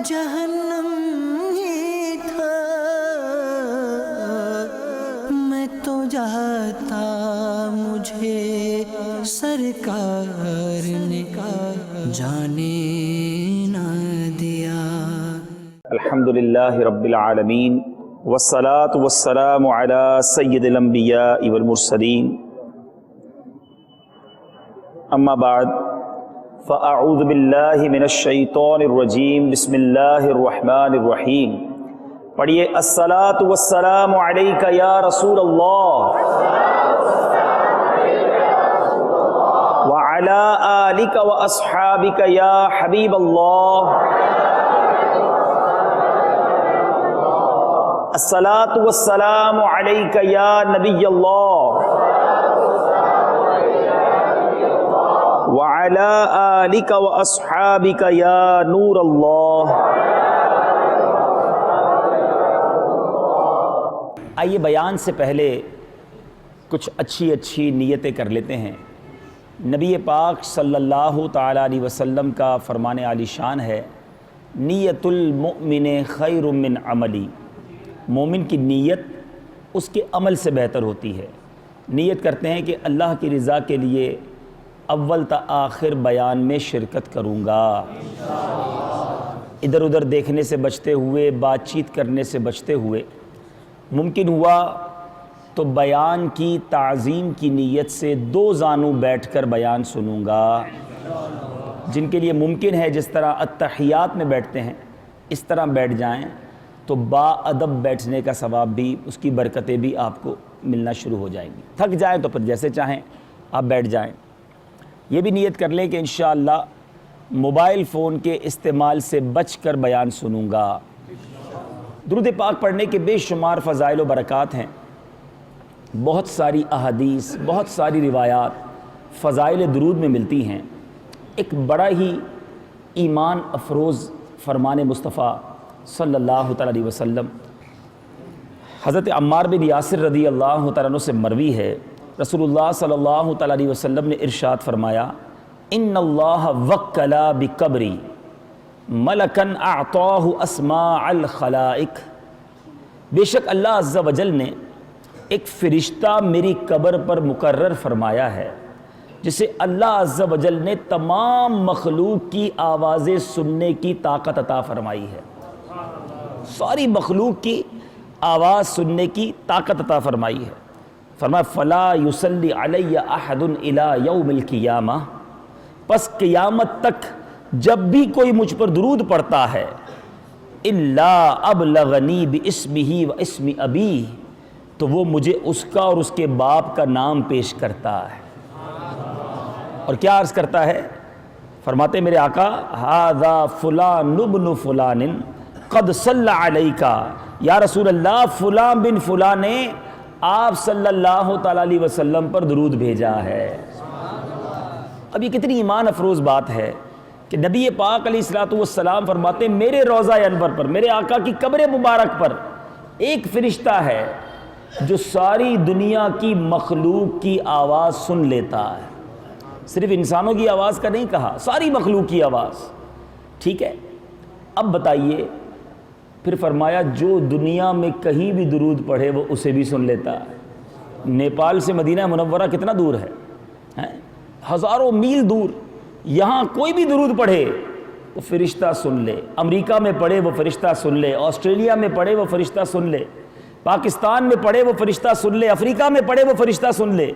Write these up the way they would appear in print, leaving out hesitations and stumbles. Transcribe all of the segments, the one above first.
جہنم ہی تھا، میں تو جاتا مجھے سرکار نے جانے نہ دیا۔ الحمدللہ رب العالمین والصلاة والسلام علی سید الانبیاء والمرسلین، اما بعد فاعوذ باللہ من الشیطان الرجیم، بسم اللہ الرحمن الرحیم۔ پڑھیے الصلاة والسلام علیک یا رسول اللہ وعلی آلک واصحابک یا حبیب اللہ، الصلاۃ والسلام علیک یا نبی اللہ وعلی آلک واصحابک یا نور اللہ۔ آئیے بیان سے پہلے کچھ اچھی نیتیں کر لیتے ہیں۔ نبی پاک صلی اللہ تعالیٰ علیہ وسلم کا فرمان عالی شان ہے، نیت المؤمن خیر من عملی۔ مومن کی نیت اس کے عمل سے بہتر ہوتی ہے۔ نیت کرتے ہیں کہ اللہ کی رضا کے لیے اول تا آخر بیان میں شرکت کروں گا، ادھر ادھر دیکھنے سے بچتے ہوئے، بات چیت کرنے سے بچتے ہوئے، ممکن ہوا تو بیان کی تعظیم کی نیت سے دو زانوں بیٹھ کر بیان سنوں گا۔ جن کے لیے ممکن ہے جس طرح التحیات میں بیٹھتے ہیں اس طرح بیٹھ جائیں تو با ادب بیٹھنے کا ثواب بھی، اس کی برکتیں بھی آپ کو ملنا شروع ہو جائیں گی۔ تھک جائیں تو پھر جیسے چاہیں آپ بیٹھ جائیں۔ یہ بھی نیت کر لیں کہ انشاءاللہ موبائل فون کے استعمال سے بچ کر بیان سنوں گا۔ درود پاک پڑھنے کے بے شمار فضائل و برکات ہیں، بہت ساری احادیث، بہت ساری روایات فضائل درود میں ملتی ہیں۔ ایک بڑا ہی ایمان افروز فرمان مصطفیٰ صلی اللہ تعالیٰ علیہ وسلم حضرت عمار بن یاسر رضی اللہ تعالیٰ عنہ سے مروی ہے، رسول اللہ صلی اللہ تعالیٰ علیہ وسلم نے ارشاد فرمایا، ان اللہ وکل بقبری ملکا اعطاہ اسماء الخلائق۔ بے شک اللہ عز و جل نے ایک فرشتہ میری قبر پر مقرر فرمایا ہے، جسے اللہ عز و جل نے تمام مخلوق کی آوازیں سننے کی طاقت عطا فرمائی ہے۔ ساری مخلوق کی آواز سننے کی طاقت عطا فرمائی ہے۔ فرمایا فلا یصلی علی احد الی یوم القیامہ، پس قیامت تک جب بھی کوئی مجھ پر درود پڑھتا ہے، الا ابلغنی باسمہ و اسم ابیہ، تو وہ مجھے اس کا اور اس کے باپ کا نام پیش کرتا ہے۔ اور کیا عرض کرتا ہے؟ فرماتے میرے آقا، ھذا فلان ابن فلان قد صلی علیکا، یا رسول اللہ فلاں بن فلاں نے آپ صلی اللہ تعالیٰ علیہ وسلم پر درود بھیجا ہے۔ اب یہ کتنی ایمان افروز بات ہے کہ نبی پاک علیہ الصلوۃ والسلام فرماتے میرے روضہ انور پر، میرے آقا کی قبر مبارک پر ایک فرشتہ ہے جو ساری دنیا کی مخلوق کی آواز سن لیتا ہے۔ صرف انسانوں کی آواز کا نہیں کہا، ساری مخلوق کی آواز۔ ٹھیک ہے، اب بتائیے، پھر فرمایا جو دنیا میں کہیں بھی درود پڑھے وہ اسے بھی سن لیتا ہے۔ نیپال سے مدینہ منورہ کتنا دور ہے؟ ہزاروں میل دور، یہاں کوئی بھی درود پڑھے وہ فرشتہ سن لے۔ امریکہ میں پڑھے وہ فرشتہ سن لے، آسٹریلیا میں پڑھے وہ فرشتہ سن لے، پاکستان میں پڑھے وہ فرشتہ سن لے، افریقہ میں پڑھے وہ فرشتہ سن لے۔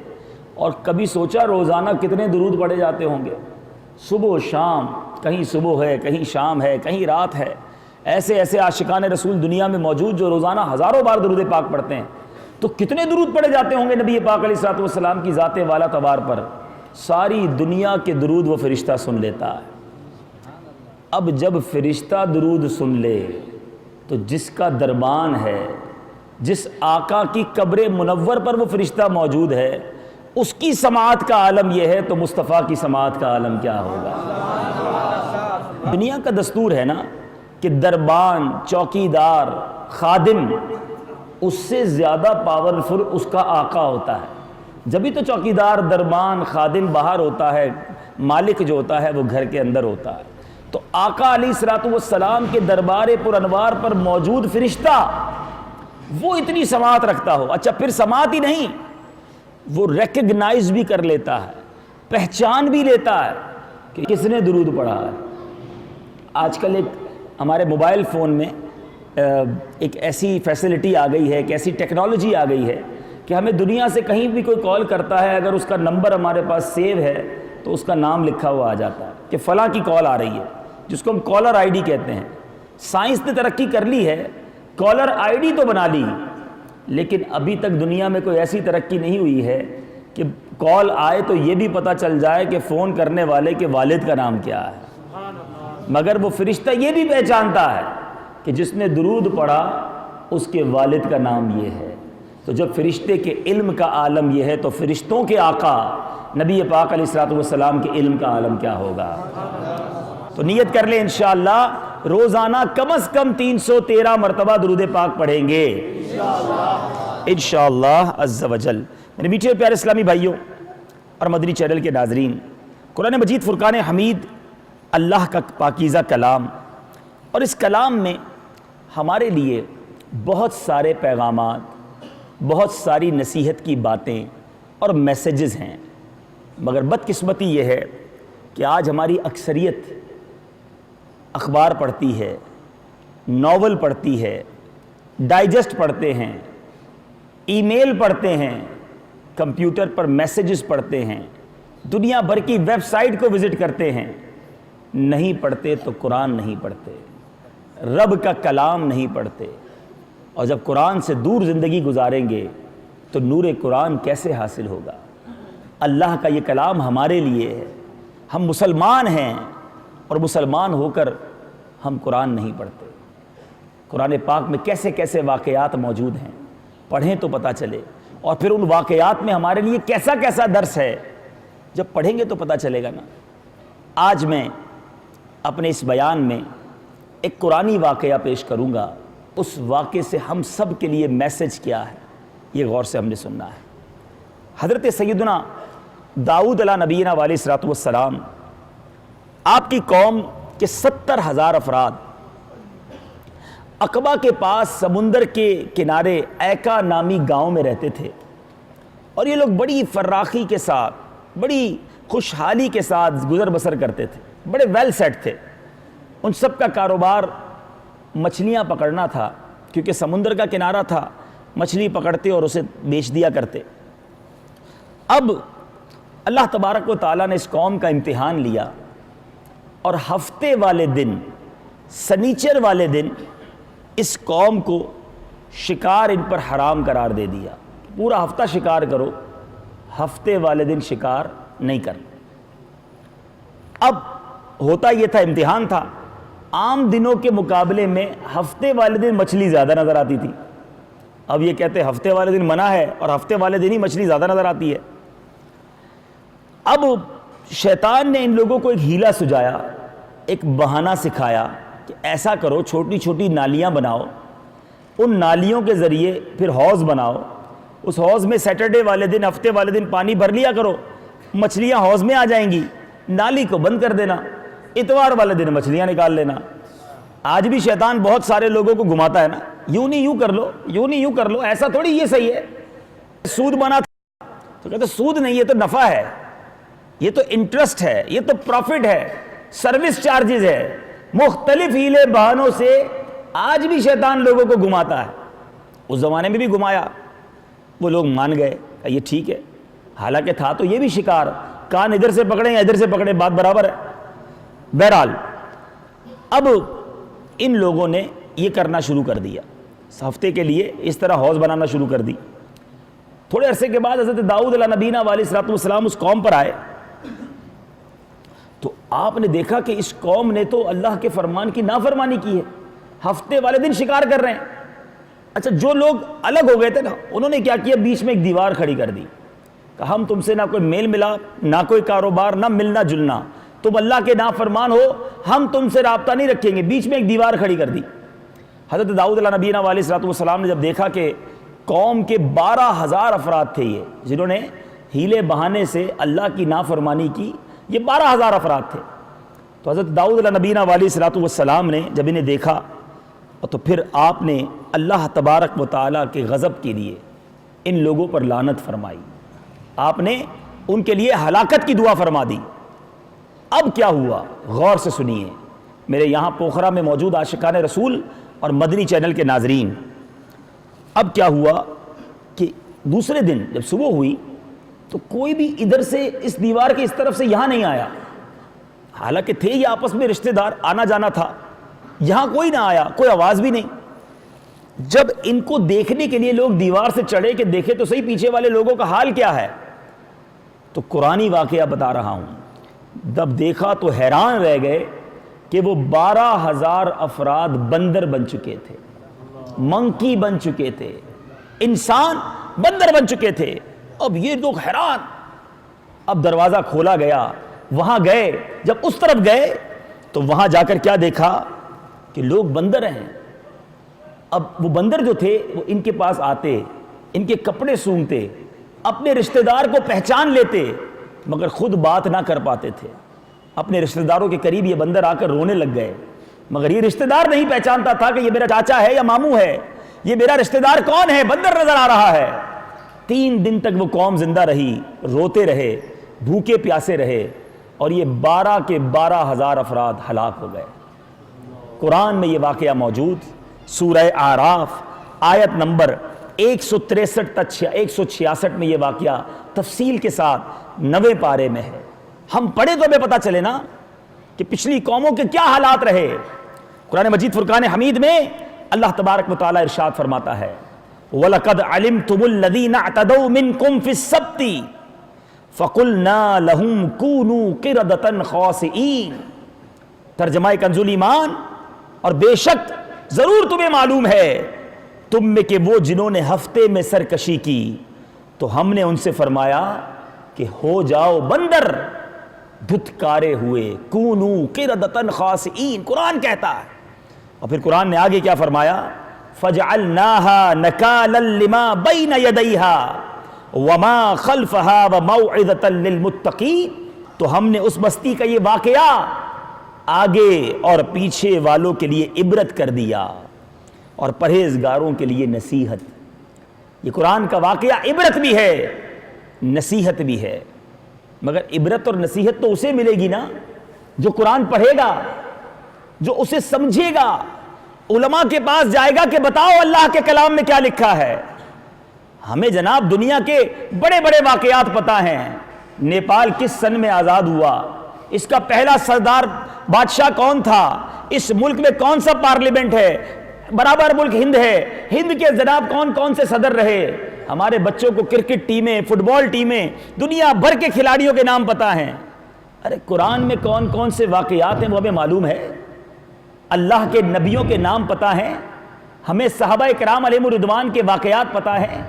اور کبھی سوچا روزانہ کتنے درود پڑھے جاتے ہوں گے؟ صبح و شام، کہیں صبح ہے، کہیں شام ہے، کہیں رات ہے۔ ایسے عاشقان رسول دنیا میں موجود جو روزانہ ہزاروں بار درود پاک پڑھتے ہیں، تو کتنے درود پڑھے جاتے ہوں گے نبی پاک علیہ الصلوۃ والسلام کی ذات والا تبار پر؟ ساری دنیا کے درود وہ فرشتہ سن لیتا ہے۔ اب جب فرشتہ درود سن لے تو جس کا دربان ہے، جس آقا کی قبر منور پر وہ فرشتہ موجود ہے، اس کی سماعت کا عالم یہ ہے تو مصطفیٰ کی سماعت کا عالم کیا ہوگا؟ دنیا کا دستور ہے نا کہ دربان، چوکیدار، خادم، اس سے زیادہ پاورفل اس کا آقا ہوتا ہے۔ جبھی تو چوکیدار، دربان، خادم باہر ہوتا ہے، مالک جو ہوتا ہے وہ گھر کے اندر ہوتا ہے۔ تو آقا علیہ الصلوۃ والسلام کے دربار پر انوار پر موجود فرشتہ وہ اتنی سماعت رکھتا ہو، اچھا پھر سماعت ہی نہیں، وہ ریکگنائز بھی کر لیتا ہے، پہچان بھی لیتا ہے کہ کس نے درود پڑھا ہے۔ آج کل ایک ہمارے موبائل فون میں ایک ایسی فیسلٹی آ گئی ہے، ایک ایسی ٹیکنالوجی آ گئی ہے کہ ہمیں دنیا سے کہیں بھی کوئی کال کرتا ہے، اگر اس کا نمبر ہمارے پاس سیو ہے تو اس کا نام لکھا ہوا آ جاتا ہے کہ فلاں کی کال آ رہی ہے، جس کو ہم کالر آئی ڈی کہتے ہیں۔ سائنس نے ترقی کر لی ہے، کالر آئی ڈی تو بنا لی، لیکن ابھی تک دنیا میں کوئی ایسی ترقی نہیں ہوئی ہے کہ کال آئے تو یہ بھی پتہ چل جائے کہ فون کرنے والے کے والد کا نام کیا ہے۔ مگر وہ فرشتہ یہ بھی پہچانتا ہے کہ جس نے درود پڑھا اس کے والد کا نام یہ ہے۔ تو جب فرشتے کے علم کا عالم یہ ہے تو فرشتوں کے آقا نبی پاک علیہ الصلوۃ والسلام کے علم کا عالم کیا ہوگا۔ تو نیت کر لیں انشاءاللہ روزانہ کم از کم 313 مرتبہ درود پاک پڑھیں گے انشاءاللہ عز و جل۔ میرے میٹھے پیارے اسلامی بھائیوں اور مدنی چینل کے ناظرین، قرآن مجید فرقان حمید اللہ کا پاکیزہ کلام، اور اس کلام میں ہمارے لیے بہت سارے پیغامات، بہت ساری نصیحت کی باتیں اور میسیجز ہیں، مگر بدقسمتی یہ ہے کہ آج ہماری اکثریت اخبار پڑھتی ہے، ناول پڑھتی ہے، ڈائجسٹ پڑھتے ہیں، ای میل پڑھتے ہیں، کمپیوٹر پر میسیجز پڑھتے ہیں، دنیا بھر کی ویب سائٹ کو وزٹ کرتے ہیں، نہیں پڑھتے تو قرآن نہیں پڑھتے، رب کا کلام نہیں پڑھتے، اور جب قرآن سے دور زندگی گزاریں گے تو نور قرآن کیسے حاصل ہوگا۔ اللہ کا یہ کلام ہمارے لیے ہے، ہم مسلمان ہیں اور مسلمان ہو کر ہم قرآن نہیں پڑھتے۔ قرآن پاک میں کیسے کیسے واقعات موجود ہیں، پڑھیں تو پتہ چلے، اور پھر ان واقعات میں ہمارے لیے کیسا کیسا درس ہے، جب پڑھیں گے تو پتہ چلے گا نا۔ آج میں اپنے اس بیان میں ایک قرآنی واقعہ پیش کروں گا، اس واقعے سے ہم سب کے لیے میسج کیا ہے یہ غور سے ہم نے سننا ہے۔ حضرت سیدنا داؤد علیہ نبینا علیہ الصلوۃ والسلام، آپ کی قوم کے 70,000 افراد عقبہ کے پاس سمندر کے کنارے ایکا نامی گاؤں میں رہتے تھے، اور یہ لوگ بڑی فراخی کے ساتھ، بڑی خوشحالی کے ساتھ گزر بسر کرتے تھے، بڑے ویل سیٹ تھے۔ ان سب کا کاروبار مچھلیاں پکڑنا تھا، کیونکہ سمندر کا کنارہ تھا، مچھلی پکڑتے اور اسے بیچ دیا کرتے۔ اب اللہ تبارک و تعالیٰ نے اس قوم کا امتحان لیا، اور ہفتے والے دن، سنیچر والے دن، اس قوم کو شکار ان پر حرام قرار دے دیا۔ پورا ہفتہ شکار کرو، ہفتے والے دن شکار نہیں کرنا۔ اب ہوتا یہ تھا، امتحان تھا، عام دنوں کے مقابلے میں ہفتے والے دن مچھلی زیادہ نظر آتی تھی۔ اب یہ کہتے ہفتے والے دن منع ہے اور ہفتے والے دن ہی مچھلی زیادہ نظر آتی ہے۔ اب شیطان نے ان لوگوں کو ایک ہیلا سجایا، ایک بہانہ سکھایا کہ ایسا کرو، چھوٹی چھوٹی نالیاں بناؤ، ان نالیوں کے ذریعے پھر حوض بناؤ، اس حوض میں سیٹرڈے والے دن، ہفتے والے دن پانی بھر لیا کرو، مچھلیاں حوض میں آ جائیں گی، نالی کو بند کر دینا، اتوار والے دن مچھلیاں نکال لینا۔ آج بھی شیطان بہت سارے لوگوں کو گھماتا ہے نا، یوں نہیں یوں کر لو، یوں نہیں یوں کر لو، ایسا تھوڑی یہ صحیح ہے۔ سود بنا تھا تو کہتے سود نہیں، یہ تو نفع ہے، یہ تو انٹرسٹ ہے، یہ تو پروفٹ ہے، سروس چارجز ہے۔ مختلف ہیلے بہانوں سے آج بھی شیطان لوگوں کو گھماتا ہے، اس زمانے میں بھی گھمایا، وہ لوگ مان گئے کہ یہ ٹھیک ہے، حالانکہ تھا تو یہ بھی شکار، کان ادھر سے پکڑیں یا ادھر سے پکڑیں بات برابر ہے۔ بہرحال اب ان لوگوں نے یہ کرنا شروع کر دیا، ہفتے کے لیے اس طرح حوض بنانا شروع کر دی۔ تھوڑے عرصے کے بعد حضرت داؤد علیہ نبینا علیہ الصلوۃ والسلام اس قوم پر آئے، تو آپ نے دیکھا کہ اس قوم نے تو اللہ کے فرمان کی نافرمانی کی ہے، ہفتے والے دن شکار کر رہے ہیں۔ اچھا، جو لوگ الگ ہو گئے تھے نا، انہوں نے کیا کیا، بیچ میں ایک دیوار کھڑی کر دی کہ ہم تم سے نہ کوئی میل ملاپ، نہ کوئی کاروبار، نہ ملنا جلنا، تم اللہ کے نافرمان ہو، ہم تم سے رابطہ نہیں رکھیں گے۔ بیچ میں ایک دیوار کھڑی کر دی۔ حضرت داؤد علیہ نبینا علیہ الصلوۃ والسلام نے جب دیکھا کہ قوم کے 12,000 افراد تھے یہ، جنہوں نے ہیلے بہانے سے اللہ کی نافرمانی کی، یہ 12,000 افراد تھے، تو حضرت داؤد علیہ نبینا علیہ الصلوۃ والسلام نے جب انہیں دیکھا تو پھر آپ نے اللہ تبارک و تعالیٰ کے غضب کے لیے ان لوگوں پر لعنت فرمائی، آپ نے ان کے لیے ہلاکت کی دعا فرما دی۔ اب کیا ہوا غور سے سنیے میرے یہاں پوکھرا میں موجود عاشقان رسول اور مدنی چینل کے ناظرین۔ اب کیا ہوا کہ دوسرے دن جب صبح ہوئی تو کوئی بھی ادھر سے اس دیوار کے اس طرف سے یہاں نہیں آیا، حالانکہ تھے یہ آپس میں رشتہ دار، آنا جانا تھا، یہاں کوئی نہ آیا، کوئی آواز بھی نہیں۔ جب ان کو دیکھنے کے لیے لوگ دیوار سے چڑھے کہ دیکھے تو صحیح پیچھے والے لوگوں کا حال کیا ہے، تو قرآنی واقعہ بتا رہا ہوں، جب دیکھا تو حیران رہ گئے کہ وہ 12,000 افراد بندر بن چکے تھے، منکی بن چکے تھے، انسان بندر بن چکے تھے۔ اب یہ لوگ حیران، اب دروازہ کھولا گیا، وہاں گئے، جب اس طرف گئے تو وہاں جا کر کیا دیکھا کہ لوگ بندر ہیں۔ اب وہ بندر جو تھے وہ ان کے پاس آتے، ان کے کپڑے سونگھتے، اپنے رشتہ دار کو پہچان لیتے، مگر خود بات نہ کر پاتے تھے۔ اپنے رشتہ داروں کے قریب یہ بندر آ کر رونے لگ گئے، مگر یہ رشتہ دار نہیں پہچانتا تھا کہ یہ میرا چاچا ہے یا ماموں ہے، یہ میرا رشتہ دار کون ہے، بندر نظر آ رہا ہے۔ 3 دن تک وہ قوم زندہ رہی، روتے رہے، بھوکے پیاسے رہے، اور یہ 12 کے 12,000 افراد ہلاک ہو گئے۔ قرآن میں یہ واقعہ موجود، سورہ اعراف آیت نمبر 163 تا 166 میں یہ واقعہ تفصیل کے ساتھ 90 پارے میں ہے۔ ہم پڑھے تو ہمیں پتہ چلے نا کہ پچھلی قوموں کے کیا حالات رہے۔ قرآن مجید فرقان حمید میں اللہ تبارک و تعالیٰ ارشاد فرماتا ہے وَلَقَدْ عَلِمْتُمُ الَّذِينَ اعْتَدَوْا مِنْكُمْ فِي السَّبْتِ فَقُلْنَا لَهُمْ كُونُوا قِرَدَةً خَاسِئِينَ۔ ترجمہ کنز ایمان، اور بے شک ضرور تمہیں معلوم ہے تم میں کہ وہ جنہوں نے ہفتے میں سرکشی کی تو ہم نے ان سے فرمایا کہ ہو جاؤ بندر دھتکارے ہوئے، کونو قردۃ خاسئین، قرآن کہتا ہے۔ اور پھر قرآن نے آگے کیا فرمایا فجعلناها نکالا لما بین یدیہا وما خلفہا وموعظۃ للمتقین، تو ہم نے اس بستی کا یہ واقعہ آگے اور پیچھے والوں کے لیے عبرت کر دیا اور پرہیزگاروں کے لیے نصیحت۔ یہ قرآن کا واقعہ عبرت بھی ہے، نصیحت بھی ہے، مگر عبرت اور نصیحت تو اسے ملے گی نا جو قرآن پڑھے گا، جو اسے سمجھے گا، علماء کے پاس جائے گا کہ بتاؤ اللہ کے کلام میں کیا لکھا ہے۔ ہمیں جناب دنیا کے بڑے بڑے واقعات پتہ ہیں، نیپال کس سن میں آزاد ہوا، اس کا پہلا سردار بادشاہ کون تھا، اس ملک میں کون سا پارلیمنٹ ہے، برابر ملک ہند ہے، ہند کے جناب کون کون سے صدر رہے۔ ہمارے بچوں کو کرکٹ ٹیمیں، فٹ بال ٹیمیں، دنیا بھر کے کھلاڑیوں کے نام پتہ ہیں۔ ارے قرآن میں کون کون سے واقعات ہیں وہ ہمیں معلوم ہے، اللہ کے نبیوں کے نام پتہ ہیں، ہمیں صحابہ کرام علیہم الرضوان کے واقعات پتہ ہیں۔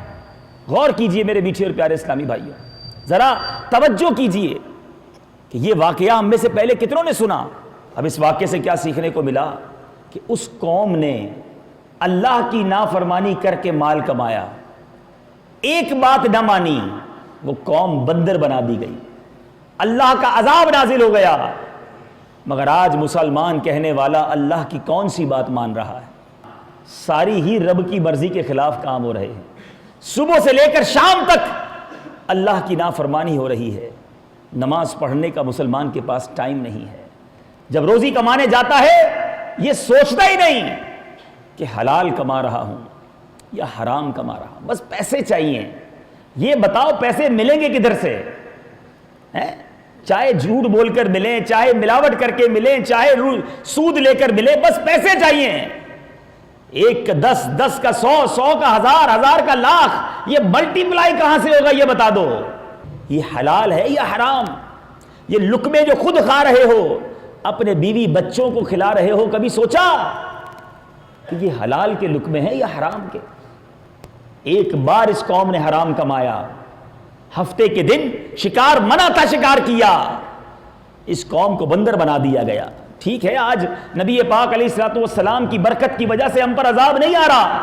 غور کیجئے میرے میٹھے اور پیارے اسلامی بھائیوں، ذرا توجہ کیجئے کہ یہ واقعہ ہم میں سے پہلے کتنوں نے سنا۔ اب اس واقعے سے کیا سیکھنے کو ملا کہ اس قوم نے اللہ کی نافرمانی کر کے مال کمایا، ایک بات نہ مانی، وہ قوم بندر بنا دی گئی، اللہ کا عذاب نازل ہو گیا۔ مگر آج مسلمان کہنے والا اللہ کی کون سی بات مان رہا ہے، ساری ہی رب کی مرضی کے خلاف کام ہو رہے ہیں، صبح سے لے کر شام تک اللہ کی نافرمانی ہو رہی ہے۔ نماز پڑھنے کا مسلمان کے پاس ٹائم نہیں ہے، جب روزی کمانے جاتا ہے یہ سوچتا ہی نہیں کہ حلال کما رہا ہوں یا حرام کما رہا ہوں، بس پیسے چاہیے۔ یہ بتاؤ پیسے ملیں گے کدھر سے؟ چاہے جھوٹ بول کر ملیں، چاہے ملاوٹ کر کے ملیں، چاہے سود لے کر ملے، بس پیسے چاہیے۔ ایک کا 10، 10 کا 100، 100 کا 1000، 1000 کا لاکھ، یہ ملٹی پلائی کہاں سے ہوگا یہ بتا دو۔ یہ حلال ہے یا حرام؟ یہ لقمے جو خود کھا رہے ہو، اپنے بیوی بچوں کو کھلا رہے ہو، کبھی سوچا کہ یہ حلال کے لقمے ہیں یا حرام کے؟ ایک بار اس قوم نے حرام کمایا، ہفتے کے دن شکار منع تھا، شکار کیا، اس قوم کو بندر بنا دیا گیا۔ ٹھیک ہے آج نبی پاک علیہ الصلوۃ والسلام کی برکت کی وجہ سے ہم پر عذاب نہیں آ رہا،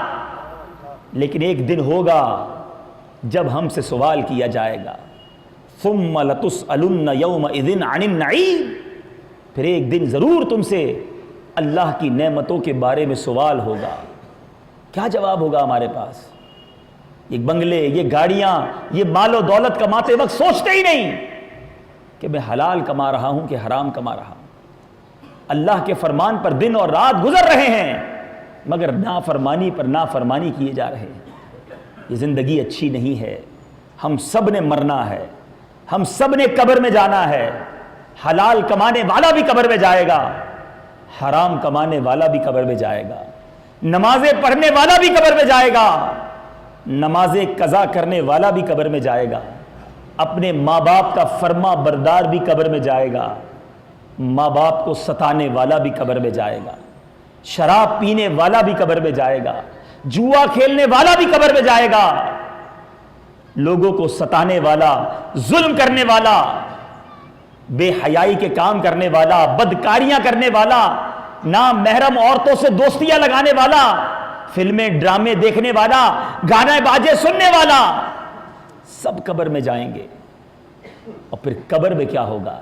لیکن ایک دن ہوگا جب ہم سے سوال کیا جائے گا ثم لتسألن یومئذ عن النعیم۔ پھر ایک دن ضرور تم سے اللہ کی نعمتوں کے بارے میں سوال ہوگا. کیا جواب ہوگا ہمارے پاس؟ یہ بنگلے، یہ گاڑیاں، یہ مال و دولت کماتے وقت سوچتے ہی نہیں کہ میں حلال کما رہا ہوں کہ حرام کما رہا ہوں. اللہ کے فرمان پر دن اور رات گزر رہے ہیں مگر نافرمانی پر نافرمانی کیے جا رہے ہیں. یہ زندگی اچھی نہیں ہے. ہم سب نے مرنا ہے، ہم سب نے قبر میں جانا ہے. حلال کمانے والا بھی قبر میں جائے گا، حرام کمانے والا بھی قبر میں جائے گا، نمازیں پڑھنے والا بھی قبر میں جائے گا، نمازیں قضا کرنے والا بھی قبر میں جائے گا، اپنے ماں باپ کا فرما بردار بھی قبر میں جائے گا، ماں باپ کو ستانے والا بھی قبر میں جائے گا، شراب پینے والا بھی قبر میں جائے گا، جوا کھیلنے والا بھی قبر میں جائے گا، لوگوں کو ستانے والا، ظلم کرنے والا، بے حیائی کے کام کرنے والا، بدکاریاں کرنے والا، نام محرم عورتوں سے دوستیاں لگانے والا، فلمیں ڈرامے دیکھنے والا، گانے باجے سننے والا، سب قبر میں جائیں گے. اور پھر قبر میں کیا ہوگا؟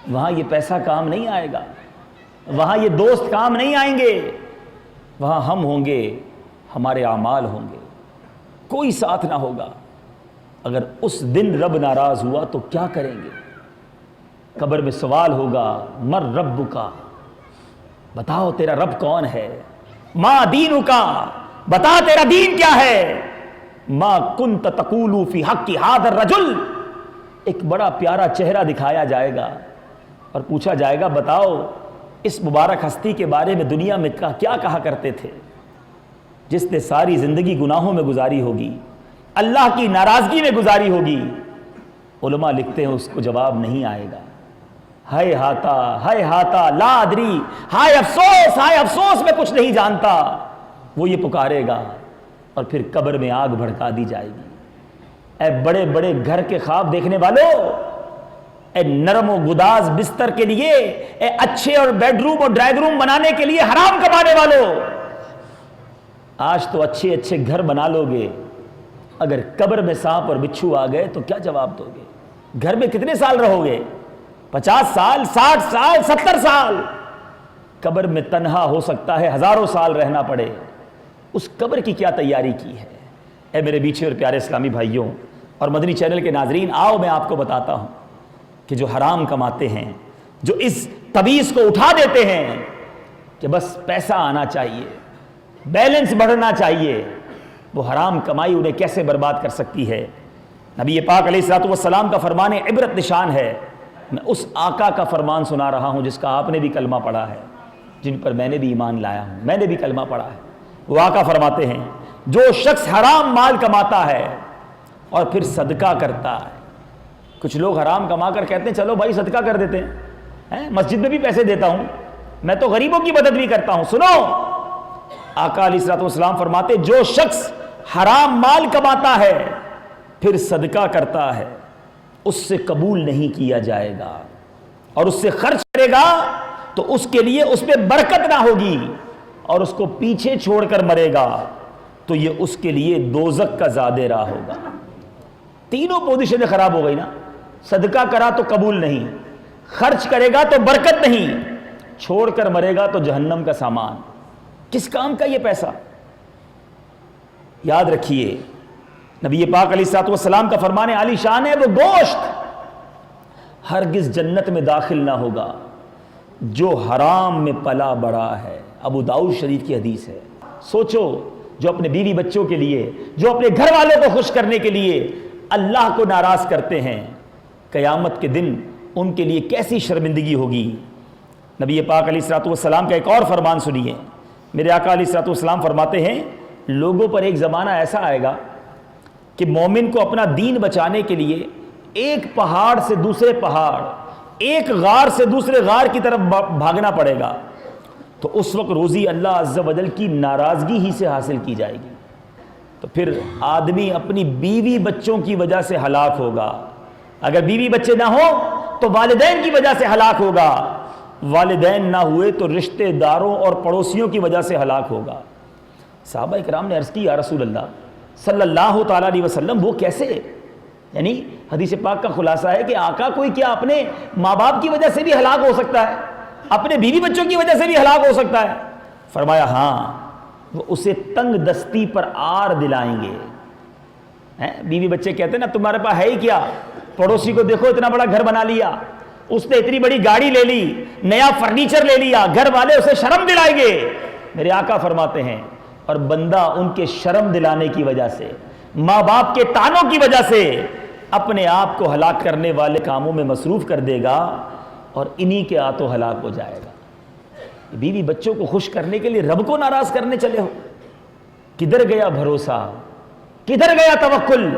وہاں یہ پیسہ کام نہیں آئے گا، وہاں یہ دوست کام نہیں آئیں گے. وہاں ہم ہوں گے، ہمارے اعمال ہوں گے، کوئی ساتھ نہ ہوگا. اگر اس دن رب ناراض ہوا تو کیا کریں گے؟ قبر میں سوال ہوگا، مر ربک، بتاؤ تیرا رب کون ہے؟ ما دینک، بتا تیرا دین کیا ہے؟ ما کنت تقول فی حق ھذا الرجل، ایک بڑا پیارا چہرہ دکھایا جائے گا اور پوچھا جائے گا بتاؤ اس مبارک ہستی کے بارے میں دنیا میں کیا کہا کرتے تھے، جس نے ساری زندگی گناہوں میں گزاری ہوگی، اللہ کی ناراضگی میں گزاری ہوگی. علماء لکھتے ہیں اس کو جواب نہیں آئے گا. ہائے ہاتا لا ادری، ہائے افسوس میں کچھ نہیں جانتا. وہ یہ پکارے گا اور پھر قبر میں آگ بھڑکا دی جائے گی. اے بڑے بڑے گھر کے خواب دیکھنے والوں، اے نرم و گداز بستر کے لیے، اے اچھے اور بیڈ روم اور ڈرائنگ روم بنانے کے لیے حرام کمانے والوں، آج تو اچھے اچھے گھر بنا لو گے، اگر قبر میں سانپ اور بچھو آ گئے تو کیا جواب دو گے؟ گھر میں کتنے سال رہو گے؟ 50 سال، 60 سال، 70 سال. قبر میں تنہا ہو سکتا ہے ہزاروں سال رہنا پڑے. اس قبر کی کیا تیاری کی ہے؟ اے میرے بیچے اور پیارے اسلامی بھائیوں اور مدنی چینل کے ناظرین، آؤ میں آپ کو بتاتا ہوں کہ جو حرام کماتے ہیں، جو اس تویز کو اٹھا دیتے ہیں کہ بس پیسہ آنا چاہیے، بیلنس بڑھنا چاہیے، وہ حرام کمائی انہیں کیسے برباد کر سکتی ہے. نبی پاک علیہ الصلوۃ والسلام کا فرمان عبرت نشان ہے. میں اس آقا کا فرمان سنا رہا ہوں جس کا آپ نے بھی کلمہ پڑھا ہے، جن پر میں نے بھی ایمان لایا ہوں، میں نے بھی کلمہ پڑھا ہے. وہ آقا فرماتے ہیں جو شخص حرام مال کماتا ہے اور پھر صدقہ کرتا ہے. کچھ لوگ حرام کما کر کہتے ہیں چلو بھائی صدقہ کر دیتے ہیں، مسجد میں بھی پیسے دیتا ہوں، میں تو غریبوں کی مدد بھی کرتا ہوں. سنو، آقا علیہ الصلوۃ والسلام فرماتے جو شخص حرام مال کماتا ہے پھر صدقہ کرتا ہے اس سے قبول نہیں کیا جائے گا، اور اس سے خرچ کرے گا تو اس کے لیے اس میں برکت نہ ہوگی، اور اس کو پیچھے چھوڑ کر مرے گا تو یہ اس کے لیے دوزخ کا زادہ راہ ہوگا. تینوں پوزیشنیں خراب ہو گئی نا. صدقہ کرا تو قبول نہیں، خرچ کرے گا تو برکت نہیں، چھوڑ کر مرے گا تو جہنم کا سامان. کس کام کا یہ پیسہ؟ یاد رکھیے نبی پاک علیہ الصلوۃ والسلام کا فرمان عالی شان ہے، وہ گوشت ہرگز جنت میں داخل نہ ہوگا جو حرام میں پلا بڑا ہے. ابو داؤد شریف کی حدیث ہے. سوچو، جو اپنے بیوی بچوں کے لیے، جو اپنے گھر والوں کو خوش کرنے کے لیے اللہ کو ناراض کرتے ہیں، قیامت کے دن ان کے لیے کیسی شرمندگی ہوگی. نبی پاک علیہ الصلوۃ والسلام کا ایک اور فرمان سنیے. میرے آقا علیہ الصلوۃ والسلام فرماتے ہیں لوگوں پر ایک زمانہ ایسا آئے گا کہ مومن کو اپنا دین بچانے کے لیے ایک پہاڑ سے دوسرے پہاڑ، ایک غار سے دوسرے غار کی طرف بھاگنا پڑے گا. تو اس وقت روزی اللہ عز و جل کی ناراضگی ہی سے حاصل کی جائے گی. تو پھر آدمی اپنی بیوی بچوں کی وجہ سے ہلاک ہوگا. اگر بیوی بچے نہ ہوں تو والدین کی وجہ سے ہلاک ہوگا، والدین نہ ہوئے تو رشتہ داروں اور پڑوسیوں کی وجہ سے ہلاک ہوگا. صحابہ کرام نے عرض کی یا رسول اللہ صلی اللہ تعالیٰ علیہ وسلم وہ کیسے؟ یعنی حدیث پاک کا خلاصہ ہے کہ آقا کوئی کیا اپنے ماں باپ کی وجہ سے بھی ہلاک ہو سکتا ہے، اپنے بیوی بچوں کی وجہ سے بھی ہلاک ہو سکتا ہے؟ فرمایا ہاں، وہ اسے تنگ دستی پر آر دلائیں گے۔ بیوی بچے کہتے ہیں نا تمہارے پاس ہے ہی کیا، پڑوسی کو دیکھو اتنا بڑا گھر بنا لیا، اس نے اتنی بڑی گاڑی لے لی، نیا فرنیچر لے لیا، گھر والے اسے شرم دلائیں گے۔ میرے آقا فرماتے ہیں اور بندہ ان کے شرم دلانے کی وجہ سے، ماں باپ کے طعنوں کی وجہ سے اپنے آپ کو ہلاک کرنے والے کاموں میں مصروف کر دے گا اور انہی کے ہاتھوں ہلاک ہو جائے گا۔ بیوی بچوں کو خوش کرنے کے لیے رب کو ناراض کرنے چلے ہو، کدھر گیا بھروسہ، کدھر گیا توکل؟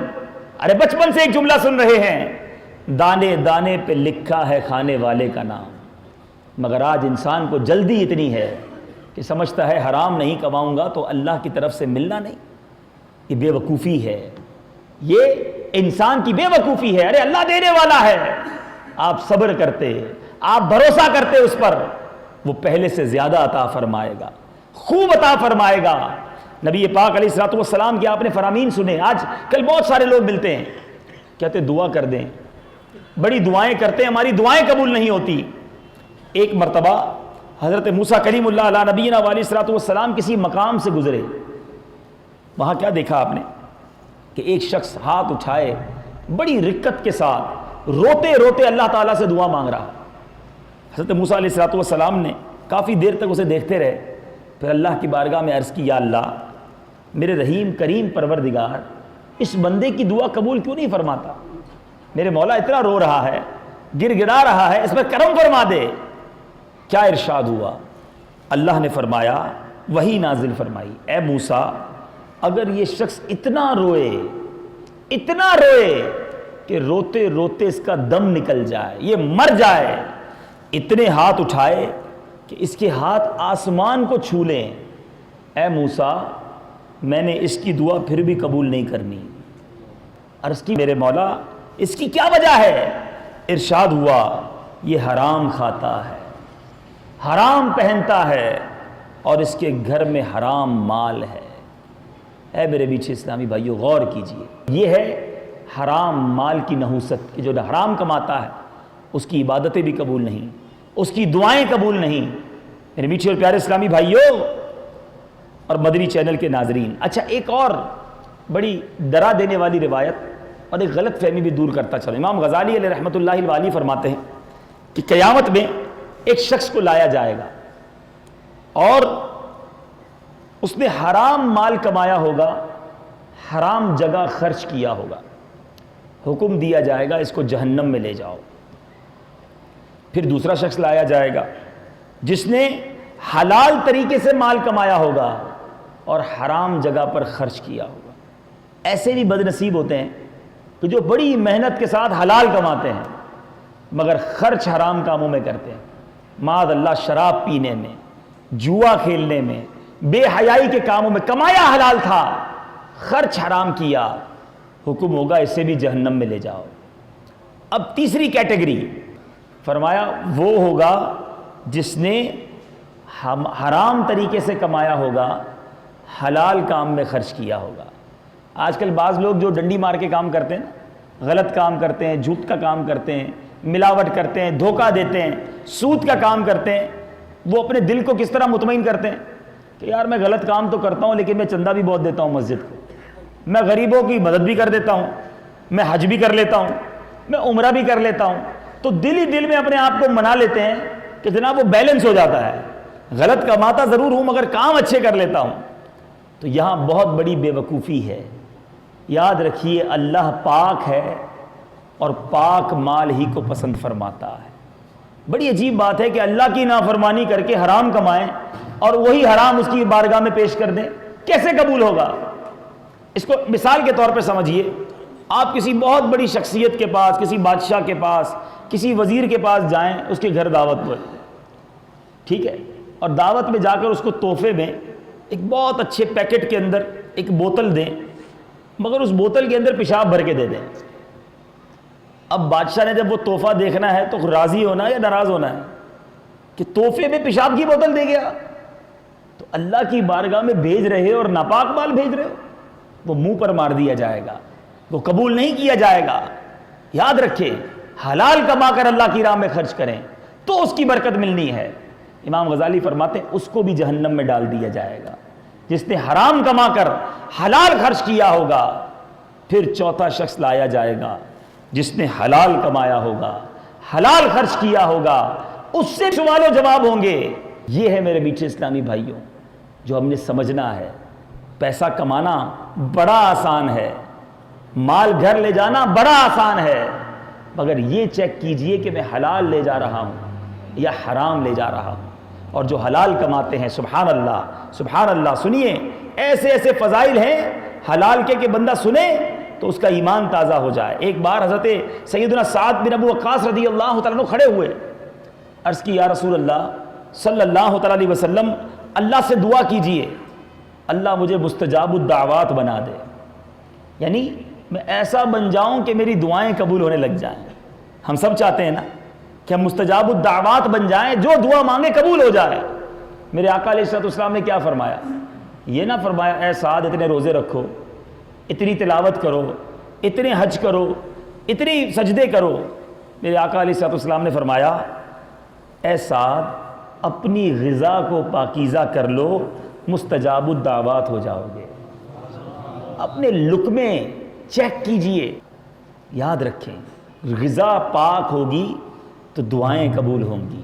ارے بچپن سے ایک جملہ سن رہے ہیں، دانے دانے پہ لکھا ہے کھانے والے کا نام، مگر آج انسان کو جلدی اتنی ہے کہ سمجھتا ہے حرام نہیں کماؤں گا تو اللہ کی طرف سے ملنا نہیں۔ یہ بے وقوفی ہے، یہ انسان کی بے وقوفی ہے۔ ارے اللہ دینے والا ہے، آپ صبر کرتے، آپ بھروسہ کرتے اس پر، وہ پہلے سے زیادہ عطا فرمائے گا، خوب عطا فرمائے گا۔ نبی پاک علیہ الصلوۃ والسلام کے آپ نے فرامین سنے۔ آج کل بہت سارے لوگ ملتے ہیں کہتے دعا کر دیں، بڑی دعائیں کرتے ہیں، ہماری دعائیں قبول نہیں ہوتی۔ ایک مرتبہ حضرت موسیٰ کلیم اللہ علیہ نبینا علیہ الصلوۃ والسلام کسی مقام سے گزرے، وہاں کیا دیکھا آپ نے کہ ایک شخص ہاتھ اٹھائے بڑی رقت کے ساتھ روتے روتے اللہ تعالیٰ سے دعا مانگ رہا۔ حضرت موسیٰ علیہ الصلوۃ والسلام نے کافی دیر تک اسے دیکھتے رہے، پھر اللہ کی بارگاہ میں عرض کی، یا اللہ میرے رحیم کریم پروردگار، اس بندے کی دعا قبول کیوں نہیں فرماتا؟ میرے مولا اتنا رو رہا ہے، گر گڑا رہا ہے، اس پر کرم فرما دے۔ کیا ارشاد ہوا؟ اللہ نے فرمایا، وہی نازل فرمائی، اے موسیٰ اگر یہ شخص اتنا روئے کہ روتے روتے اس کا دم نکل جائے، یہ مر جائے، اتنے ہاتھ اٹھائے کہ اس کے ہاتھ آسمان کو چھو لیں، اے موسیٰ میں نے اس کی دعا پھر بھی قبول نہیں کرنی۔ عرض کی میرے مولا اس کی کیا وجہ ہے؟ ارشاد ہوا، یہ حرام کھاتا ہے، حرام پہنتا ہے اور اس کے گھر میں حرام مال ہے۔ اے میرے میٹھے اسلامی بھائیو غور کیجئے، یہ ہے حرام مال کی نحوست کہ جو حرام کماتا ہے اس کی عبادتیں بھی قبول نہیں، اس کی دعائیں قبول نہیں۔ میرے میٹھے اور پیارے اسلامی بھائیو اور مدنی چینل کے ناظرین، اچھا ایک اور بڑی ڈرا دینے والی روایت اور ایک غلط فہمی بھی دور کرتا چلو۔ امام غزالی علیہ رحمۃ اللہ الوالی فرماتے ہیں کہ قیامت میں ایک شخص کو لایا جائے گا اور اس نے حرام مال کمایا ہوگا، حرام جگہ خرچ کیا ہوگا، حکم دیا جائے گا اس کو جہنم میں لے جاؤ۔ پھر دوسرا شخص لایا جائے گا جس نے حلال طریقے سے مال کمایا ہوگا اور حرام جگہ پر خرچ کیا ہوگا۔ ایسے بھی بد نصیب ہوتے ہیں کہ جو بڑی محنت کے ساتھ حلال کماتے ہیں مگر خرچ حرام کاموں میں کرتے ہیں، معاذ اللہ شراب پینے میں، جوا کھیلنے میں، بے حیائی کے کاموں میں۔ کمایا حلال تھا، خرچ حرام کیا، حکم ہوگا اسے بھی جہنم میں لے جاؤ۔ اب تیسری کیٹیگری فرمایا وہ ہوگا جس نے حرام طریقے سے کمایا ہوگا، حلال کام میں خرچ کیا ہوگا۔ آج کل بعض لوگ جو ڈنڈی مار کے کام کرتے ہیں، غلط کام کرتے ہیں، جھوٹ کا کام کرتے ہیں، ملاوٹ کرتے ہیں، دھوکہ دیتے ہیں، سود کا کام کرتے ہیں، وہ اپنے دل کو کس طرح مطمئن کرتے ہیں کہ یار میں غلط کام تو کرتا ہوں لیکن میں چندہ بھی بہت دیتا ہوں مسجد کو، میں غریبوں کی مدد بھی کر دیتا ہوں، میں حج بھی کر لیتا ہوں، میں عمرہ بھی کر لیتا ہوں، تو دل ہی دل میں اپنے آپ کو منا لیتے ہیں کہ جناب وہ بیلنس ہو جاتا ہے، غلط کماتا ضرور ہوں مگر کام اچھے کر لیتا ہوں۔ تو یہاں بہت بڑی بے وقوفی ہے۔ یاد رکھیے اللہ پاک ہے اور پاک مال ہی کو پسند فرماتا ہے۔ بڑی عجیب بات ہے کہ اللہ کی نافرمانی کر کے حرام کمائیں اور وہی حرام اس کی بارگاہ میں پیش کر دیں، کیسے قبول ہوگا؟ اس کو مثال کے طور پہ سمجھیے، آپ کسی بہت بڑی شخصیت کے پاس، کسی بادشاہ کے پاس، کسی وزیر کے پاس جائیں، اس کے گھر دعوت پر، ٹھیک ہے، اور دعوت میں جا کر اس کو تحفے میں ایک بہت اچھے پیکٹ کے اندر ایک بوتل دیں، مگر اس بوتل کے اندر پیشاب بھر کے دے دیں۔ اب بادشاہ نے جب وہ تحفہ دیکھنا ہے تو راضی ہونا ہے یا ناراض ہونا ہے کہ تحفے میں پیشاب کی بوتل دے گیا؟ تو اللہ کی بارگاہ میں بھیج رہے اور ناپاک مال بھیج رہے، وہ منہ پر مار دیا جائے گا، وہ قبول نہیں کیا جائے گا۔ یاد رکھے، حلال کما کر اللہ کی راہ میں خرچ کریں تو اس کی برکت ملنی ہے۔ امام غزالی فرماتے ہیں اس کو بھی جہنم میں ڈال دیا جائے گا جس نے حرام کما کر حلال خرچ کیا ہوگا۔ پھر چوتھا شخص لایا جائے گا جس نے حلال کمایا ہوگا، حلال خرچ کیا ہوگا، اس سے سوال و جواب ہوں گے۔ یہ ہے میرے میٹھے اسلامی بھائیوں جو ہم نے سمجھنا ہے۔ پیسہ کمانا بڑا آسان ہے، مال گھر لے جانا بڑا آسان ہے، مگر یہ چیک کیجئے کہ میں حلال لے جا رہا ہوں یا حرام لے جا رہا ہوں۔ اور جو حلال کماتے ہیں، سبحان اللہ سبحان اللہ، سنیے ایسے ایسے فضائل ہیں حلال کے کہ بندہ سنے تو اس کا ایمان تازہ ہو جائے۔ ایک بار حضرت سیدنا سعد بن ابو وقاص رضی اللہ تعالیٰ عنہ کھڑے ہوئے، عرض کی یا رسول اللہ صلی اللہ تعالیٰ علیہ وسلم، اللہ سے دعا کیجئے اللہ مجھے مستجاب الدعوات بنا دے، یعنی میں ایسا بن جاؤں کہ میری دعائیں قبول ہونے لگ جائیں۔ ہم سب چاہتے ہیں نا کہ ہم مستجاب الدعوات بن جائیں، جو دعا مانگے قبول ہو جائے۔ میرے آقا علیہ السلام نے کیا فرمایا؟ یہ نہ فرمایا اے سعد اتنے روزے رکھو، اتنی تلاوت کرو، اتنے حج کرو، اتنی سجدے کرو۔ میرے آقا علیہ السلام نے فرمایا اے سعد اپنی غذا کو پاکیزہ کر لو، مستجاب الدعوات ہو جاؤ گے۔ اپنے لقمے چیک کیجئے، یاد رکھیں غذا پاک ہوگی تو دعائیں قبول ہوں گی،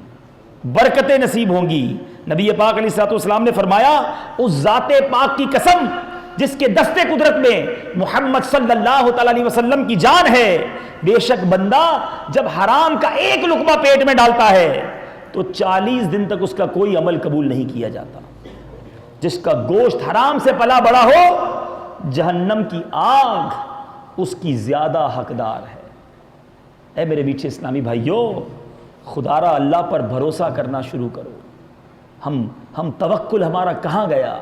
برکتیں نصیب ہوں گی۔ نبی پاک علیہ السلام نے فرمایا اس ذات پاک کی قسم جس کے دستے قدرت میں محمد صلی اللہ تعالی علیہ وسلم کی جان ہے، بے شک بندہ جب حرام کا ایک لقمہ پیٹ میں ڈالتا ہے تو 40 دن تک اس کا کوئی عمل قبول نہیں کیا جاتا۔ جس کا گوشت حرام سے پلا بڑا ہو، جہنم کی آگ اس کی زیادہ حقدار ہے۔ اے میرے میٹھے اسلامی بھائیوں، خدا را اللہ پر بھروسہ کرنا شروع کرو۔ ہم توکل ہمارا کہاں گیا؟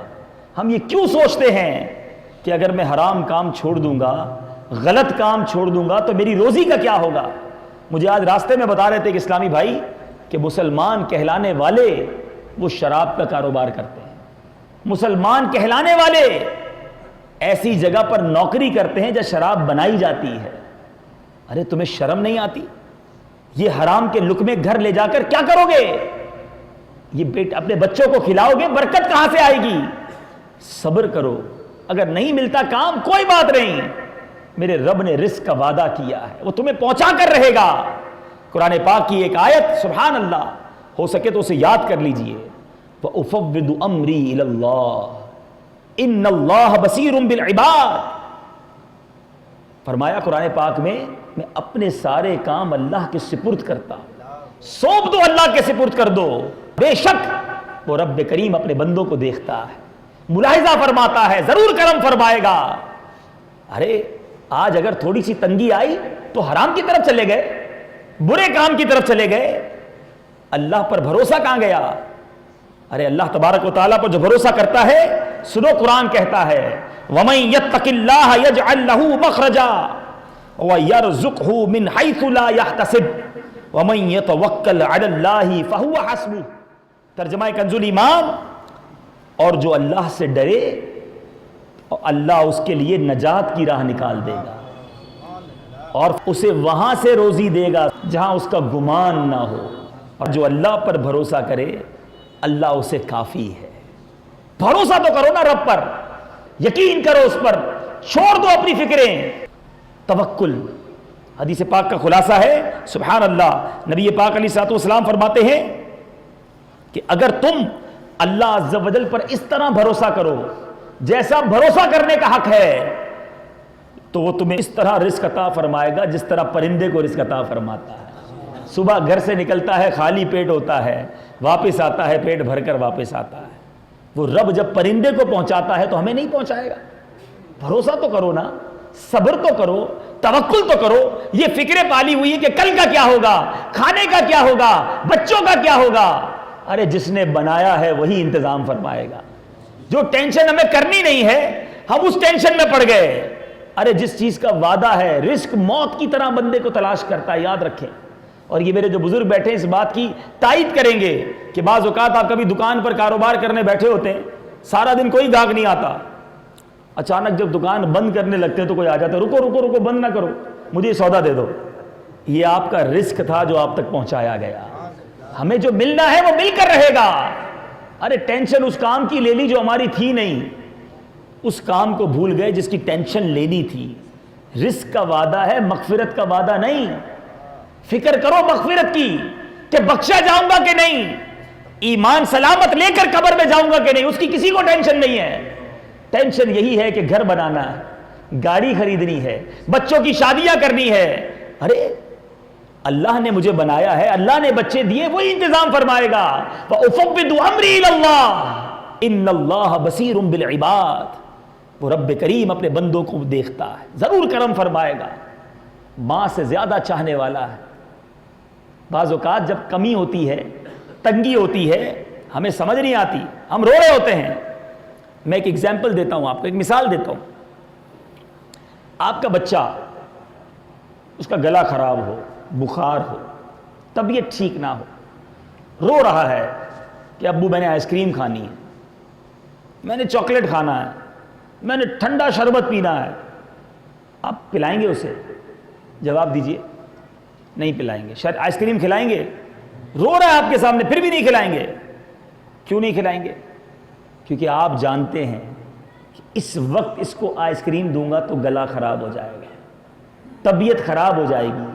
ہم یہ کیوں سوچتے ہیں کہ اگر میں حرام کام چھوڑ دوں گا، غلط کام چھوڑ دوں گا تو میری روزی کا کیا ہوگا؟ مجھے آج راستے میں بتا رہے تھے کہ اسلامی بھائی کہ مسلمان کہلانے والے وہ شراب کا کاروبار کرتے ہیں۔ مسلمان کہلانے والے ایسی جگہ پر نوکری کرتے ہیں جہاں شراب بنائی جاتی ہے۔ ارے تمہیں شرم نہیں آتی؟ یہ حرام کے لقمے گھر لے جا کر کیا کرو گے؟ یہ اپنے بچوں کو کھلاؤ گے، برکت کہاں سے آئے گی؟ صبر کرو، اگر نہیں ملتا کام کوئی بات نہیں، میرے رب نے رزق کا وعدہ کیا ہے، وہ تمہیں پہنچا کر رہے گا۔ قرآن پاک کی ایک آیت سبحان اللہ، ہو سکے تو اسے یاد کر لیجئے، وَأُفَوِّضُ أَمْرِي إِلَى اللَّهِ إِنَّ اللَّهَ بَصِيرٌ بِالْعِبَادِ۔ فرمایا قرآن پاک میں اپنے سارے کام اللہ کے سپرد کرتا ہوں، سونپ دو، اللہ کے سپرد کر دو، بے شک وہ رب کریم اپنے بندوں کو دیکھتا ہے، ملاحظہ فرماتا ہے، ضرور کرم فرمائے گا۔ ارے آج اگر تھوڑی سی تنگی آئی تو حرام کی طرف چلے گئے، برے کام کی طرف چلے گئے، اللہ پر بھروسہ کہاں گیا؟ ارے اللہ تبارک و تعالیٰ پر جو بھروسہ کرتا ہے، سنو قرآن کہتا ہے وَمَن يَتَّقِ اللَّهَ يَجْعَلْ لَهُ مَخْرَجًا وَيَرْزُقْهُ مِنْ حَيْثُ لَا يَحْتَسِبُ وَمَن يَتَوَكَّلْ عَلَى اللَّهِ فَهُوَ حَسْبُهُ۔ ترجمہ کنز الایمان، اور جو اللہ سے ڈرے اللہ اس کے لیے نجات کی راہ نکال دے گا اور اسے وہاں سے روزی دے گا جہاں اس کا گمان نہ ہو، اور جو اللہ پر بھروسہ کرے اللہ اسے کافی ہے۔ بھروسہ تو کرو نا رب پر، یقین کرو اس پر، چھوڑ دو اپنی فکریں۔ توکل حدیث پاک کا خلاصہ ہے، سبحان اللہ، نبی پاک علیہ السلام فرماتے ہیں کہ اگر تم اللہ عز و جل پر اس طرح بھروسہ کرو جیسا بھروسہ کرنے کا حق ہے تو وہ تمہیں اس طرح رزق عطا فرمائے گا جس طرح پرندے کو رزق عطا فرماتا ہے۔ صبح گھر سے نکلتا ہے خالی پیٹ ہوتا ہے، واپس آتا ہے پیٹ بھر کر واپس آتا ہے۔ وہ رب جب پرندے کو پہنچاتا ہے تو ہمیں نہیں پہنچائے گا؟ بھروسہ تو کرو نا، صبر تو کرو، توکل تو کرو۔ یہ فکریں پالی ہوئی ہے کہ کل کا کیا ہوگا، کھانے کا کیا ہوگا، بچوں کا کیا ہوگا۔ ارے جس نے بنایا ہے وہی انتظام فرمائے گا۔ جو ٹینشن ہمیں کرنی نہیں ہے ہم اس ٹینشن میں پڑ گئے۔ ارے جس چیز کا وعدہ ہے، رزق موت کی طرح بندے کو تلاش کرتا ہے، یاد رکھیں۔ اور یہ میرے جو بزرگ بیٹھے اس بات کی تائید کریں گے کہ بعض اوقات آپ کبھی دکان پر کاروبار کرنے بیٹھے ہوتے ہیں، سارا دن کوئی گاہک نہیں آتا، اچانک جب دکان بند کرنے لگتے تو کوئی آ جاتا ہے، رکو رکو رکو بند نہ کرو، مجھے یہ سودا دے دو. یہ آپ کا رزق تھا جو آپ تک پہنچایا گیا. ہمیں جو ملنا ہے وہ مل کر رہے گا. ارے ٹینشن اس کام کی لے لی جو ہماری تھی نہیں، اس کام کو بھول گئے جس کی ٹینشن لینی تھی. رزق کا وعدہ ہے، مغفرت کا وعدہ نہیں. فکر کرو مغفرت کی کہ بخشا جاؤں گا کہ نہیں، ایمان سلامت لے کر قبر میں جاؤں گا کہ نہیں، اس کی کسی کو ٹینشن نہیں ہے. ٹینشن یہی ہے کہ گھر بنانا ہے، گاڑی خریدنی ہے، بچوں کی شادیاں کرنی ہے. ارے اللہ نے مجھے بنایا ہے، اللہ نے بچے دیے، وہی انتظام فرمائے گا. وَأُفَوِّضُ أَمْرِي إِلَى اللَّهِ إِنَّ اللَّهَ بَصِيرٌ بِالْعِبَادِ. وہ رب کریم اپنے بندوں کو دیکھتا ہے، ضرور کرم فرمائے گا. ماں سے زیادہ چاہنے والا ہے. بعض اوقات جب کمی ہوتی ہے، تنگی ہوتی ہے، ہمیں سمجھ نہیں آتی، ہم رو رہے ہوتے ہیں. میں ایک ایگزامپل دیتا ہوں آپ کو، ایک مثال دیتا ہوں. آپ کا بچہ، اس کا گلا خراب ہو، بخار ہو، طبیعت ٹھیک نہ ہو، رو رہا ہے کہ ابو میں نے آئس کریم کھانی ہے، میں نے چاکلیٹ کھانا ہے، میں نے ٹھنڈا شربت پینا ہے. آپ پلائیں گے اسے؟ جواب دیجئے. نہیں پلائیں گے. شاید آئس کریم کھلائیں گے؟ رو رہا ہے آپ کے سامنے پھر بھی نہیں کھلائیں گے. کیوں نہیں کھلائیں گے؟ کیونکہ آپ جانتے ہیں کہ اس وقت اس کو آئس کریم دوں گا تو گلا خراب ہو جائے گا، طبیعت خراب ہو جائے گی.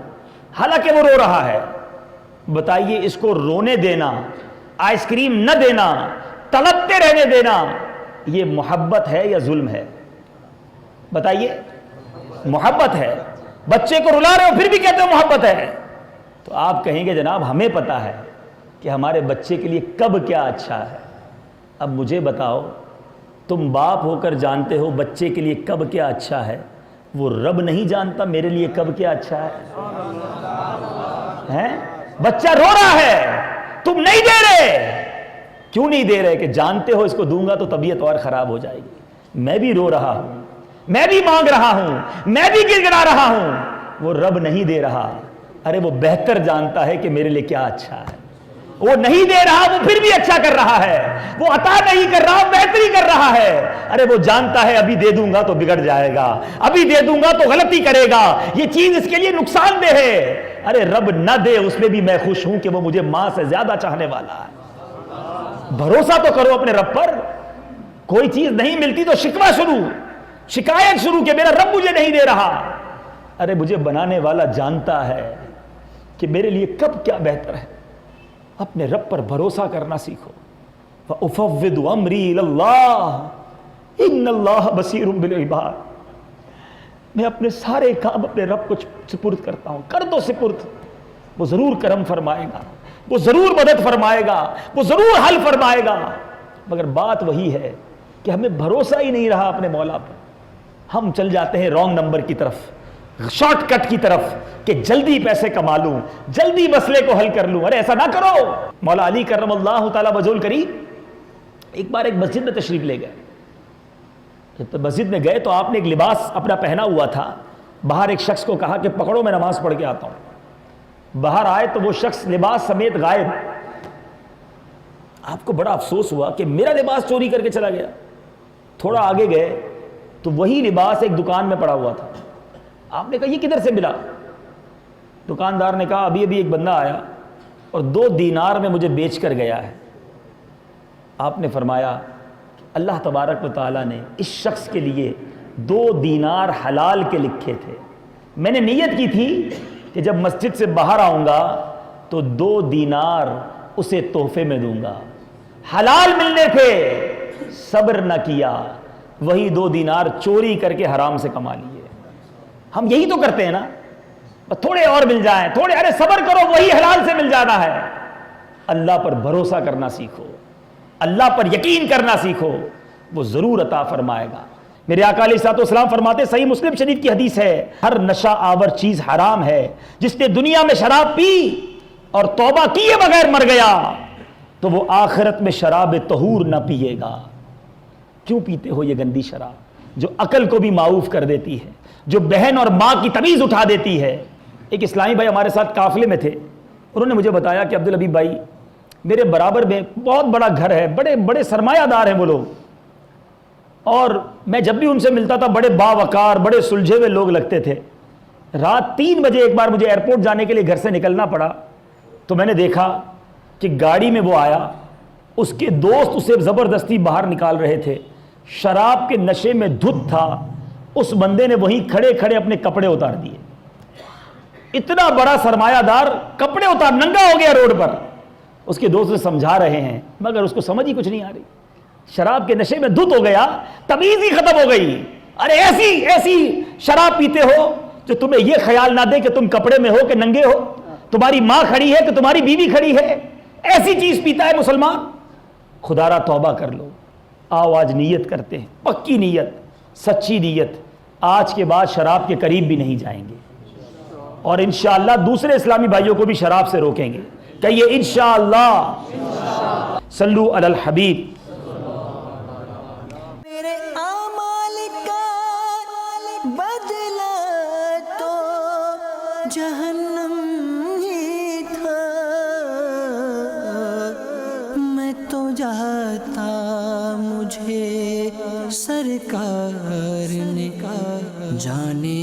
حالانکہ وہ رو رہا ہے. بتائیے اس کو رونے دینا، آئس کریم نہ دینا، تڑپتے رہنے دینا، یہ محبت ہے یا ظلم ہے؟ بتائیے. محبت ہے. بچے کو رلا رہے ہو پھر بھی کہتے ہو محبت ہے. تو آپ کہیں گے جناب ہمیں پتا ہے کہ ہمارے بچے کے لیے کب کیا اچھا ہے. اب مجھے بتاؤ، تم باپ ہو کر جانتے ہو بچے کے لیے کب کیا اچھا ہے، وہ رب نہیں جانتا میرے لیے کب کیا اچھا ہے؟ بچہ رو رہا ہے، تم نہیں دے رہے. کیوں نہیں دے رہے؟ کہ جانتے ہو اس کو دوں گا تو طبیعت اور خراب ہو جائے گی. میں بھی رو رہا ہوں، میں بھی مانگ رہا ہوں، میں بھی گر گڑا رہا ہوں، وہ رب نہیں دے رہا. ارے وہ بہتر جانتا ہے کہ میرے لیے کیا اچھا ہے. وہ نہیں دے رہا، وہ پھر بھی اچھا کر رہا ہے. وہ عطا نہیں کر رہا، بہتری کر رہا ہے. ارے وہ جانتا ہے ابھی دے دوں گا تو بگڑ جائے گا، ابھی دے دوں گا تو غلطی کرے گا، یہ چیز اس کے لیے نقصان دہ ہے. ارے رب نہ دے اس میں بھی میں خوش ہوں کہ وہ مجھے ماں سے زیادہ چاہنے والا ہے. بھروسہ تو کرو اپنے رب پر. کوئی چیز نہیں ملتی تو شکوہ شروع، شکایت شروع کہ میرا رب مجھے نہیں دے رہا. ارے مجھے بنانے والا جانتا ہے کہ میرے لیے کب کیا بہتر ہے. اپنے رب پر بھروسہ کرنا سیکھو. فَأُفَوِّضُ أَمْرِي إِلَى اللَّهِ إِنَّ اللَّهَ بَصِيرٌ بِالْعِبَادِ. میں اپنے سارے کام اپنے رب کو سپرد کرتا ہوں. کر دو سپرد، وہ ضرور کرم فرمائے گا، وہ ضرور مدد فرمائے گا، وہ ضرور حل فرمائے گا. مگر بات وہی ہے کہ ہمیں بھروسہ ہی نہیں رہا اپنے مولا پر. ہم چل جاتے ہیں رانگ نمبر کی طرف، شارٹ کٹ کی طرف کہ جلدی پیسے کما لوں، جلدی مسئلے کو حل کر لوں. ارے ایسا نہ کرو. مولا علی کرم اللہ تعالیٰ وجہہ الکریم ایک بار ایک مسجد میں تشریف لے گئے. جب مسجد میں گئے تو آپ نے ایک لباس اپنا پہنا ہوا تھا. باہر ایک شخص کو کہا کہ پکڑو میں نماز پڑھ کے آتا ہوں. باہر آئے تو وہ شخص لباس سمیت غائب. آپ کو بڑا افسوس ہوا کہ میرا لباس چوری کر کے چلا گیا. تھوڑا آگے گئے تو وہی لباس ایک دکان میں پڑا ہوا تھا. آپ نے کہا یہ کدھر سے ملا؟ دکاندار نے کہا ابھی ابھی ایک بندہ آیا اور 2 دینار میں مجھے بیچ کر گیا ہے. آپ نے فرمایا کہ اللہ تبارک و تعالیٰ نے اس شخص کے لیے 2 دینار حلال کے لکھے تھے. میں نے نیت کی تھی کہ جب مسجد سے باہر آؤں گا تو 2 دینار اسے تحفے میں دوں گا. حلال ملنے تھے، صبر نہ کیا، وہی 2 دینار چوری کر کے حرام سے کما لیے. ہم یہی تو کرتے ہیں نا، تھوڑے اور مل جائیں، تھوڑے، ارے صبر کرو وہی حلال سے مل جانا ہے. اللہ پر بھروسہ کرنا سیکھو، اللہ پر یقین کرنا سیکھو، وہ ضرور عطا فرمائے گا. میرے آقا علیہ الصلوۃ والسلام فرماتے، صحیح مسلم شریف کی حدیث ہے، ہر نشہ آور چیز حرام ہے. جس نے دنیا میں شراب پی اور توبہ کیے بغیر مر گیا تو وہ آخرت میں شراب طہور نہ پیے گا. کیوں پیتے ہو یہ گندی شراب جو عقل کو بھی معوف کر دیتی ہے، جو بہن اور ماں کی تمیز اٹھا دیتی ہے. ایک اسلامی بھائی ہمارے ساتھ قافلے میں تھے. انہوں نے مجھے بتایا کہ عبدالحبیب بھائی میرے برابر میں بہت بڑا گھر ہے، بڑے بڑے سرمایہ دار ہیں وہ لوگ. اور میں جب بھی ان سے ملتا تھا بڑے باوقار بڑے سلجھے ہوئے لوگ لگتے تھے. رات 3 بجے ایک بار مجھے ایئرپورٹ جانے کے لیے گھر سے نکلنا پڑا تو میں نے دیکھا کہ گاڑی میں وہ آیا, اس کے دوست اسے زبردستی باہر نکال رہے تھے, شراب کے نشے میں دھت تھا, اس بندے نے وہیں کھڑے کھڑے اپنے کپڑے اتار دیے. اتنا بڑا سرمایہ دار کپڑے اتار ننگا ہو گیا روڈ پر. اس کے دوست اسے سمجھا رہے ہیں مگر اس کو سمجھ ہی کچھ نہیں آ رہی. شراب کے نشے میں دھت ہو گیا, تمیز ہی ختم ہو گئی. ارے ایسی شراب پیتے ہو جو تمہیں یہ خیال نہ دے کہ تم کپڑے میں ہو کہ ننگے ہو, تمہاری ماں کھڑی ہے کہ تمہاری بیوی کھڑی ہے, ایسی چیز پیتا ہے مسلمان. خدا را توبہ کر لو. آؤ آج نیت کرتے ہیں, پکی نیت, سچی نیت, آج کے بعد شراب کے قریب بھی نہیں جائیں گے, اور انشاءاللہ دوسرے اسلامی بھائیوں کو بھی شراب سے روکیں گے. کہیے انشاءاللہ. صلو علی الحبیب. میرے اعمال کا بدلہ تو جہنم ہی تھا, میں تو جاتا مجھے سرکار نے کہا جانے